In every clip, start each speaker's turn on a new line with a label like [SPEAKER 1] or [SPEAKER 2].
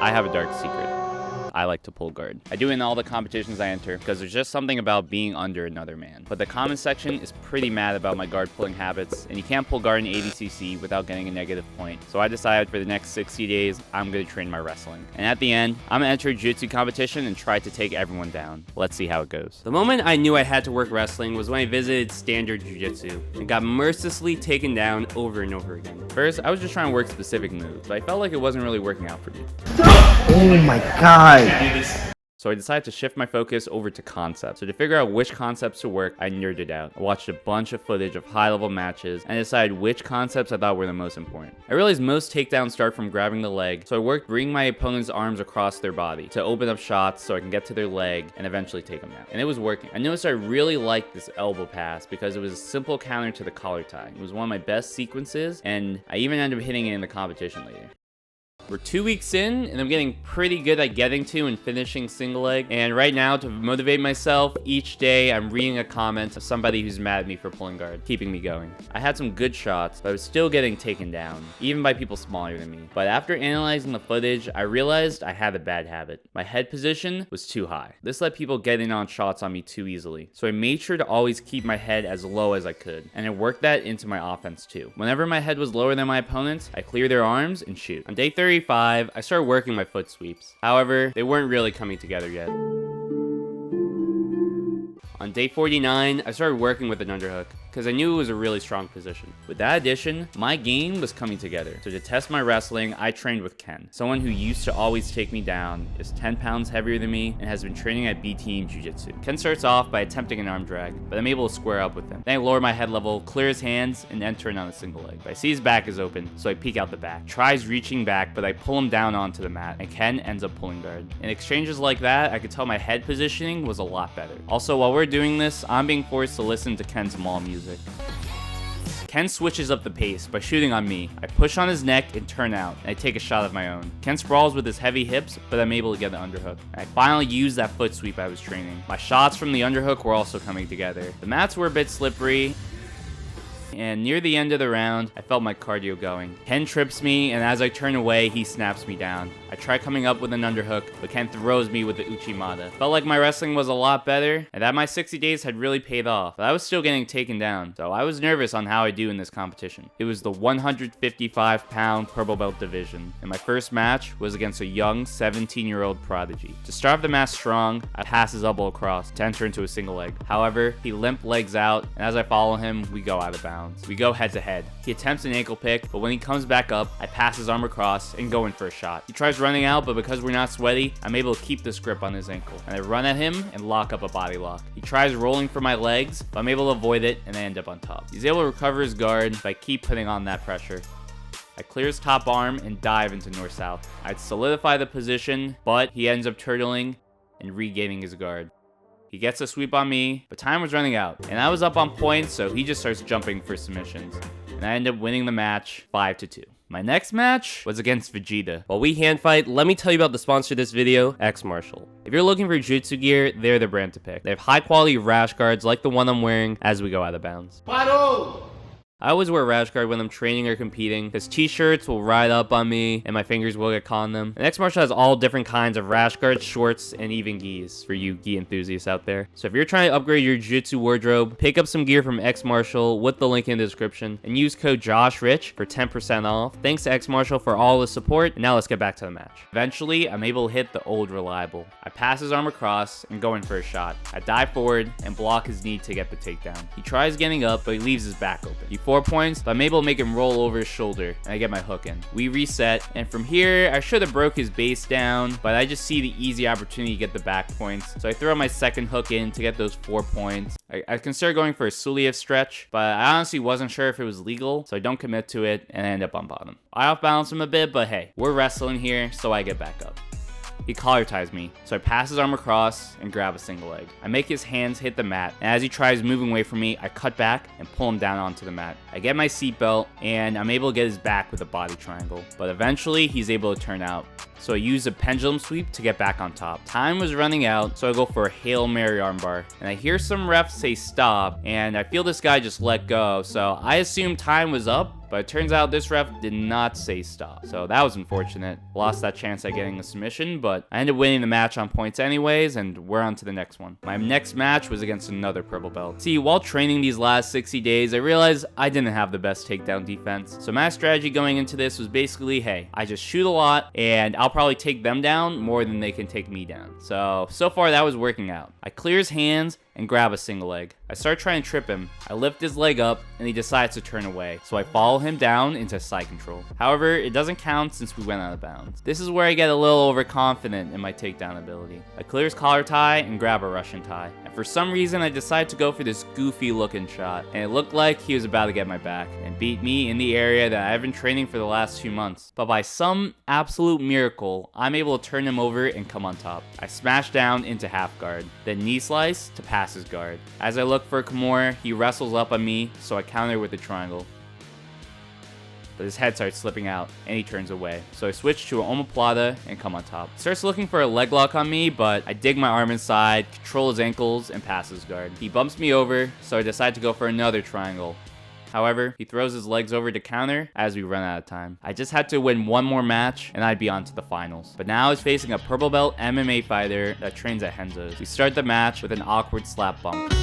[SPEAKER 1] I have a dark secret. I like to pull guard. I do it in all the competitions I enter because there's just something about being under another man. But the comment section is pretty mad about my guard pulling habits, and you can't pull guard in ADCC without getting a negative point. So I decided for the next 60 days, I'm going to train my wrestling. And at the end, I'm going to enter a jiu-jitsu competition and try to take everyone down. Let's see how it goes.
[SPEAKER 2] The moment I knew I had to work wrestling was when I visited standard jiu-jitsu and got mercilessly taken down over and over again.
[SPEAKER 1] First, I was just trying to work specific moves, but I felt like it wasn't really working out for me.
[SPEAKER 3] Oh my god.
[SPEAKER 1] So I decided to shift my focus over to concepts. So to figure out which concepts to work, I nerded out. I watched a bunch of footage of high-level matches and decided which concepts I thought were the most important. I realized most takedowns start from grabbing the leg, so I worked bringing my opponent's arms across their body to open up shots so I can get to their leg and eventually take them down. And it was working. I noticed I really liked this elbow pass because it was a simple counter to the collar tie. It was one of my best sequences, and I even ended up hitting it in the competition later. We're 2 weeks in, and I'm getting pretty good at getting to and finishing single leg. And right now, to motivate myself, each day I'm reading a comment of somebody who's mad at me for pulling guard, keeping me going. I had some good shots, but I was still getting taken down, even by people smaller than me. But after analyzing the footage, I realized I had a bad habit. My head position was too high. This let people get in on shots on me too easily. So I made sure to always keep my head as low as I could, and I worked that into my offense too. Whenever my head was lower than my opponents, I clear their arms and shoot. On day 35, I started working my foot sweeps. However, they weren't really coming together yet. On day 49, I started working with an underhook because I knew it was a really strong position. With that addition, my game was coming together. So to test my wrestling, I trained with Ken, someone who used to always take me down, is 10 pounds heavier than me, and has been training at BT in Jiu Jitsu. Ken starts off by attempting an arm drag, but I'm able to square up with him. Then I lower my head level, clear his hands, and enter in on a single leg. But I see his back is open, so I peek out the back. Tries reaching back, but I pull him down onto the mat, and Ken ends up pulling guard. In exchanges like that, I could tell my head positioning was a lot better. Also, while we're doing this, I'm being forced to listen to Ken's mall music. Ken switches up the pace by shooting on me. I push on his neck and turn out, and I take a shot of my own. Ken sprawls with his heavy hips, but I'm able to get the underhook. I finally use that foot sweep I was training. My shots from the underhook were also coming together. The mats were a bit slippery, and near the end of the round, I felt my cardio going. Ken trips me, and as I turn away, he snaps me down. I try coming up with an underhook, but Ken throws me with the Uchimata. Felt like my wrestling was a lot better, and that my 60 days had really paid off, but I was still getting taken down, so I was nervous on how I do in this competition. It was the 155-pound purple belt division, and my first match was against a young 17-year-old prodigy. To start the match strong, I pass his elbow across to enter into a single leg. However, he limp legs out, and as I follow him, we go out of bounds. We go head to head. He attempts an ankle pick, but when he comes back up, I pass his arm across and go in for a shot. He tries running out, but because we're not sweaty, I'm able to keep this grip on his ankle. And I run at him and lock up a body lock. He tries rolling for my legs, but I'm able to avoid it and I end up on top. He's able to recover his guard, but I keep putting on that pressure. I clear his top arm and dive into north-south. I'd solidify the position, but he ends up turtling and regaining his guard. He gets a sweep on me, but time was running out, and I was up on points, so he just starts jumping for submissions. And I end up winning the match 5-2. My next match was against Vegeta.
[SPEAKER 2] While we hand fight, let me tell you about the sponsor of this video, X Martial. If you're looking for jiu-jitsu gear, they're the brand to pick. They have high quality rash guards like the one I'm wearing as we go out of bounds. I always wear a rash guard when I'm training or competing, because t-shirts will ride up on me and my fingers will get caught in them. And X Martial has all different kinds of rash guards, shorts, and even gis for you gi enthusiasts out there. So if you're trying to upgrade your jiu-jitsu wardrobe, pick up some gear from X Martial with the link in the description and use code JOSHRICH for 10% off. Thanks to X Martial for all the support, and now let's get back to the match. Eventually, I'm able to hit the old reliable. I pass his arm across and go in for a shot. I dive forward and block his knee to get the takedown. He tries getting up, but he leaves his back open. He 4 points, but I'm able to make him roll over his shoulder, and I get my hook in. We reset, and from here, I should have broke his base down, but I just see the easy opportunity to get the back points, so I throw my second hook in to get those 4 points. I consider going for a Suliev stretch, but I honestly wasn't sure if it was legal, so I don't commit to it, and I end up on bottom. I off-balance him a bit, but hey, we're wrestling here, so I get back up. He collar ties me, so I pass his arm across and grab a single leg. I make his hands hit the mat, and as he tries moving away from me, I cut back and pull him down onto the mat. I get my seatbelt, and I'm able to get his back with a body triangle, but eventually he's able to turn out. So I use a pendulum sweep to get back on top. Time was running out, so I go for a Hail Mary armbar, and I hear some refs say stop, and I feel this guy just let go, so I assume time was up,
[SPEAKER 1] But it turns out this ref did not say stop. So that was unfortunate. Lost that chance at getting a submission, but I ended up winning the match on points anyways, and we're on to the next one. My next match was against another purple belt. See, while training these last 60 days, I realized I didn't have the best takedown defense. So my strategy going into this was basically, hey, I just shoot a lot, and I'll probably take them down more than they can take me down. So far that was working out. I clear his hands and grab a single leg. I start trying to trip him. I lift his leg up and he decides to turn away. So I follow him down into side control. However, it doesn't count since we went out of bounds. This is where I get a little overconfident in my takedown ability. I clear his collar tie and grab a Russian tie. And for some reason, I decide to go for this goofy looking shot. And it looked like he was about to get my back and beat me in the area that I've been training for the last 2 months. But by some absolute miracle, I'm able to turn him over and come on top. I smash down into half guard, then knee slice to pass his guard. As I look for Kimura, he wrestles up on me, so I counter with a triangle. But his head starts slipping out, and he turns away. So I switch to an omoplata and come on top. He starts looking for a leg lock on me, but I dig my arm inside, control his ankles, and pass his guard. He bumps me over, so I decide to go for another triangle. However, he throws his legs over to counter as we run out of time. I just had to win one more match and I'd be on to the finals. But now I was facing a purple belt MMA fighter that trains at Henzo's. We start the match with an awkward slap bump.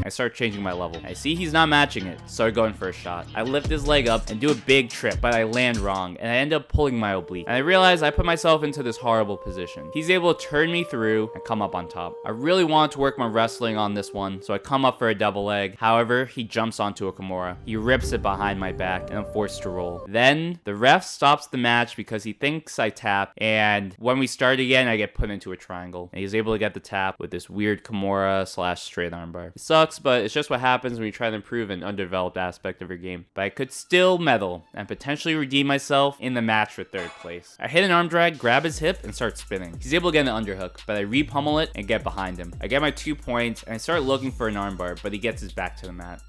[SPEAKER 1] I start changing my level. I see he's not matching it, so I go in for a shot. I lift his leg up and do a big trip, but I land wrong, and I end up pulling my oblique. And I realize I put myself into this horrible position. He's able to turn me through and come up on top. I really wanted to work my wrestling on this one, so I come up for a double leg. However, he jumps onto a Kimura. He rips it behind my back, and I'm forced to roll. Then, the ref stops the match because he thinks I tap, and when we start again, I get put into a triangle. And he's able to get the tap with this weird Kimura / straight armbar. It sucks, but it's just what happens when you try to improve an undeveloped aspect of your game. But I could still medal and potentially redeem myself in the match for 3rd place. I hit an arm drag, grab his hip, and start spinning. He's able to get an underhook, but I re-pummel it and get behind him. I get my 2 points, and I start looking for an armbar, but he gets his back to the mat.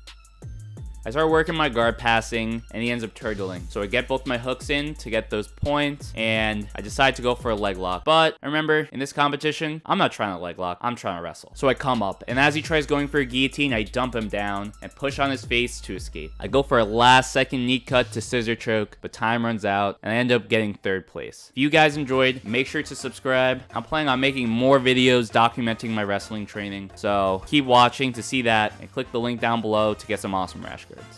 [SPEAKER 1] I start working my guard passing, and he ends up turtling. So I get both my hooks in to get those points, and I decide to go for a leg lock. But remember, in this competition, I'm not trying to leg lock, I'm trying to wrestle. So I come up, and as he tries going for a guillotine, I dump him down and push on his face to escape. I go for a last second knee cut to scissor choke, but time runs out, and I end up getting 3rd place. If you guys enjoyed, make sure to subscribe. I'm planning on making more videos documenting my wrestling training, so keep watching to see that, and click the link down below to get some awesome rash guards.